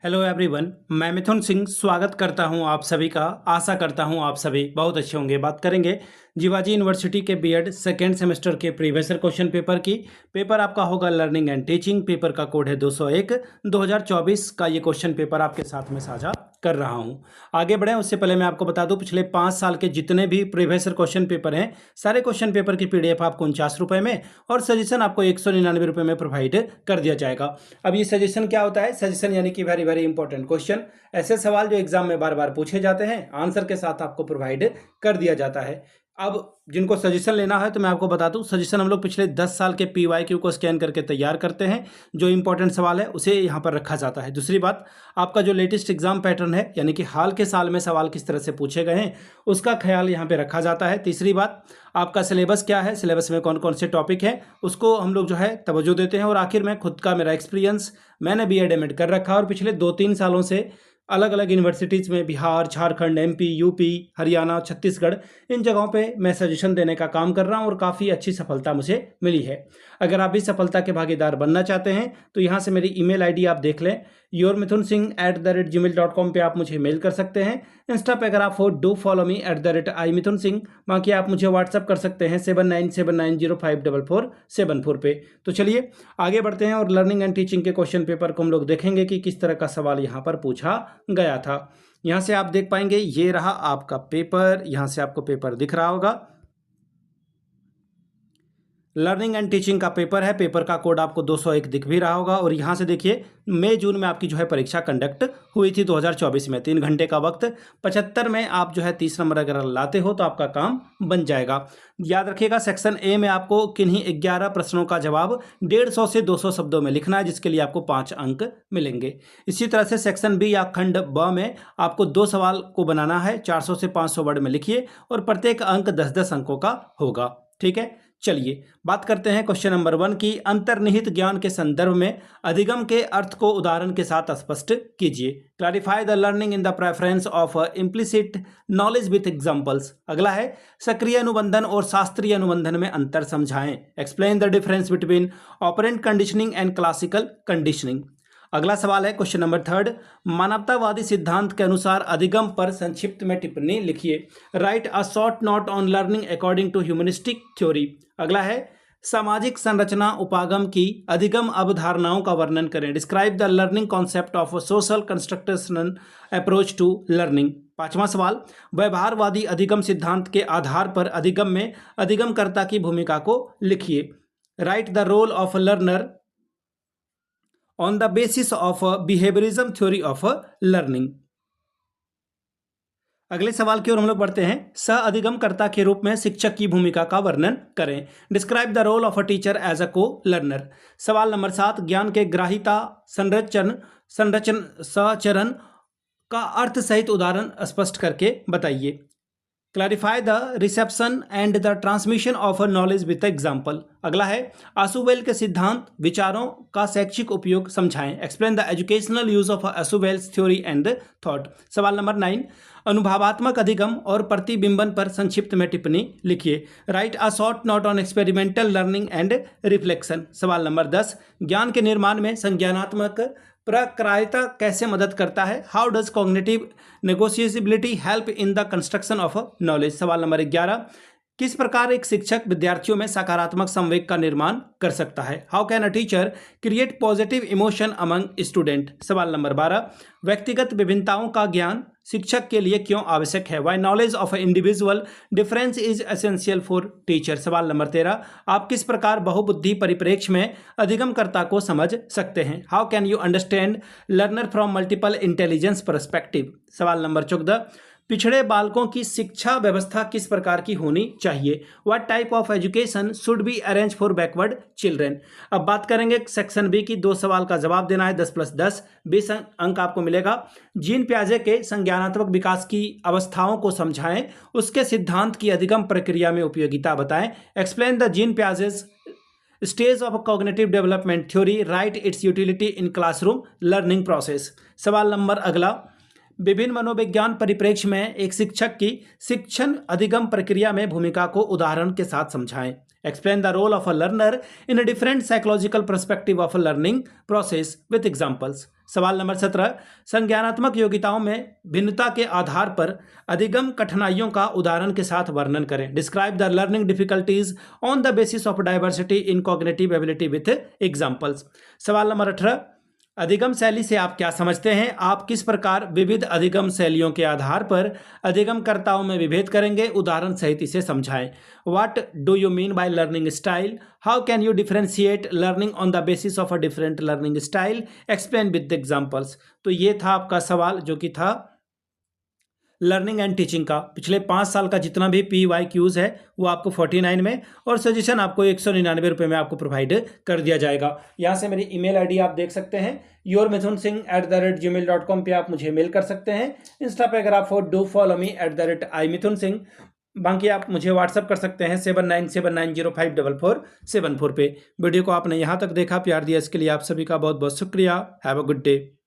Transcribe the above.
Hello everyone, मैं मिथुन सिंह स्वागत करता हूं आप सभी का। आशा करता हूं आप सभी बहुत अच्छे होंगे। बात करेंगे जीवाजी यूनिवर्सिटी के बीएड सेकेंड सेमेस्टर के प्रीवियस ईयर क्वेश्चन पेपर की। पेपर आपका होगा लर्निंग एंड टीचिंग। पेपर का कोड है 201। 2024 का ये क्वेश्चन पेपर आपके साथ में साझा कर रहा हूं। आगे बढ़ें उससे पहले मैं आपको बता दूं, पिछले 5 साल के जितने भी प्रीवियस ईयर क्वेश्चन पेपर हैं, सारे क्वेश्चन पेपर की पीडीएफ आपको 49 रुपये में और सजेशन आपको 199 रुपये में प्रोवाइड कर दिया जाएगा। अब ये सजेशन क्या होता है? सजेशन यानी कि वेरी वेरी इंपॉर्टेंट क्वेश्चन, ऐसे सवाल जो एग्जाम में बार बार पूछे जाते हैं, आंसर के साथ आपको प्रोवाइड कर दिया जाता है। अब जिनको सजेशन लेना है तो मैं आपको बता दूं, सजेशन हम लोग पिछले 10 साल के पीवाईक्यू को स्कैन करके तैयार करते हैं। जो इंपॉर्टेंट सवाल है उसे यहाँ पर रखा जाता है। दूसरी बात, आपका जो लेटेस्ट एग्जाम पैटर्न है, यानी कि हाल के साल में सवाल किस तरह से पूछे गए हैं, उसका ख्याल यहाँ पे रखा जाता है। तीसरी बात, आपका सिलेबस क्या है, सिलेबस में कौन कौन से टॉपिक हैं, उसको हम लोग जो है तवज्जो देते हैं। और आखिर में खुद का मेरा एक्सपीरियंस, मैंने बीएड एमएड कर रखा है और पिछले 2-3 सालों से अलग अलग यूनिवर्सिटीज़ में बिहार, झारखंड, एमपी, यूपी, हरियाणा, छत्तीसगढ़, इन जगहों पे मैं सजेशन देने का काम कर रहा हूं और काफ़ी अच्छी सफलता मुझे मिली है। अगर आप भी सफलता के भागीदार बनना चाहते हैं तो यहाँ से मेरी ईमेल आईडी आप देख लें, yourmithunsingh@gmail.com पे आप मुझे मेल कर सकते हैं। इंस्टा पे अगर आप हो, डू फॉलो मी @imithunsingh। बाकी आप मुझे व्हाट्सअप कर सकते हैं 7979054474 पे। तो चलिए आगे बढ़ते हैं और लर्निंग एंड टीचिंग के क्वेश्चन पेपर को हम लोग देखेंगे कि किस तरह का सवाल यहाँ पर पूछा गया था। यहाँ से आप देख पाएंगे, ये रहा आपका पेपर। यहाँ से आपको पेपर दिख रहा होगा, लर्निंग एंड टीचिंग का पेपर है। पेपर का कोड आपको 201 दिख भी रहा होगा। और यहाँ से देखिए, मई जून में आपकी जो है परीक्षा कंडक्ट हुई थी 2024 में। 3 घंटे का वक्त, 75 में आप जो है 30 नंबर अगर लाते हो तो आपका काम बन जाएगा। याद रखिएगा, सेक्शन ए में आपको किन्हीं 11 प्रश्नों का जवाब 150 से 200 शब्दों में लिखना है, जिसके लिए आपको 5 अंक मिलेंगे। इसी तरह से सेक्शन बी या खंड ब में आपको 2 सवाल को बनाना है, 400 से 500 वर्ड में लिखिए और प्रत्येक अंक 10-10 अंकों का होगा। ठीक है, चलिए बात करते हैं क्वेश्चन नंबर 1 की। अंतर्निहित ज्ञान के संदर्भ में अधिगम के अर्थ को उदाहरण के साथ स्पष्ट कीजिए। Clarify the learning in the preference of implicit knowledge with examples. अगला है, सक्रिय अनुबंधन और शास्त्रीय अनुबंधन में अंतर समझाएं। Explain the difference between operant conditioning and classical conditioning. अगला सवाल है क्वेश्चन नंबर 3, मानवतावादी सिद्धांत के अनुसार अधिगम पर संक्षिप्त में टिप्पणी लिखिए। Write a short note on learning according to humanistic theory. अगला है, सामाजिक संरचना उपागम की अधिगम अवधारणाओं का वर्णन करें। Describe the learning concept of social constructional approach to learning. 5वां सवाल, व्यवहारवादी अधिगम सिद्धांत के आधार पर अधिगम में अधिगमकर्ता की भूमिका को लिखिए। Write the role of learner on the basis of behaviourism theory of learning. अगले सवाल की ओर हम लोग बढ़ते हैं। सह अधिगमकर्ता के रूप में शिक्षक की भूमिका का वर्णन करें। Describe the role of a teacher as a co learner. सवाल नंबर 7, ज्ञान के ग्राहिता संरचन सचरण का अर्थ सहित उदाहरण स्पष्ट करके बताइए। Clarify the reception and the transmission of knowledge with example. अगला है, आशुवेल के सिद्धांत विचारों का शैक्षिक उपयोग समझाएं। Explain the educational use of Ausubel's theory and thought. सवाल नंबर 9, अनुभवात्मक अधिगम और प्रतिबिंबन पर संक्षिप्त में टिप्पणी लिखिए। Write a short note on experimental learning and reflection. सवाल नंबर 10, ज्ञान के निर्माण में संज्ञानात्मक प्रक्रियाता कैसे मदद करता है। How does cognitive negotiability help in the construction of knowledge. सवाल नंबर 11, किस प्रकार एक शिक्षक विद्यार्थियों में सकारात्मक संवेग का निर्माण कर सकता है। How can a teacher create positive emotion among student. सवाल नंबर 12, व्यक्तिगत विभिन्नताओं का ज्ञान शिक्षक के लिए क्यों आवश्यक है। Why knowledge of individual difference is essential for teacher. सवाल नंबर 13, आप किस प्रकार बहुबुद्धि परिप्रेक्ष्य में अधिगमकर्ता को समझ सकते हैं। How can you understand learner from multiple intelligence perspective. सवाल नंबर 14, पिछड़े बालकों की शिक्षा व्यवस्था किस प्रकार की होनी चाहिए। What type of education should be arrange for backward children. अब बात करेंगे सेक्शन बी की। 2 सवाल का जवाब देना है, 10+10 20 अंक आपको मिलेगा। जीन पियाजे के संज्ञानात्मक विकास की अवस्थाओं को समझाएं, उसके सिद्धांत की अधिगम प्रक्रिया में उपयोगिता बताएं। Explain the gene Piaget's stage of cognitive development theory. Right it's utility in classroom learning process. सवाल नंबर अगला, विभिन्न मनोविज्ञान परिप्रेक्ष्य में एक शिक्षक की शिक्षण अधिगम प्रक्रिया में भूमिका को उदाहरण के साथ समझाएं। Explain the role of a learner in a different psychological perspective of a learning process with examples. सवाल नंबर 17, संज्ञानात्मक योग्यताओं में भिन्नता के आधार पर अधिगम कठिनाइयों का उदाहरण के साथ वर्णन करें। Describe the learning difficulties on the basis of diversity in cognitive ability with examples. सवाल नंबर 18, अधिगम शैली से आप क्या समझते हैं? आप किस प्रकार विविध अधिगम शैलियों के आधार पर अधिगमकर्ताओं में विभेद करेंगे? उदाहरण सहित इसे समझाएं। What do you mean by learning style? How can you differentiate learning on the basis of a different learning style? Explain with examples. तो ये था आपका सवाल जो कि था लर्निंग एंड टीचिंग का। पिछले 5 साल का जितना भी PYQs है वो आपको 49 में और सजेशन आपको 199 रुपये में आपको प्रोवाइड कर दिया जाएगा। यहाँ से मेरी ईमेल आईडी आप देख सकते हैं yourmithunsingh@gmail.com पे आप मुझे मेल कर सकते हैं। इंस्टा पे अगर आप डू फॉलो मी @imithunsingh। बाकी आप मुझे व्हाट्सअप कर सकते हैं 7979054474 पे। वीडियो को आपने यहाँ तक देखा, प्यार दिया, इसके लिए आप सभी का बहुत बहुत शुक्रिया। Have a good day.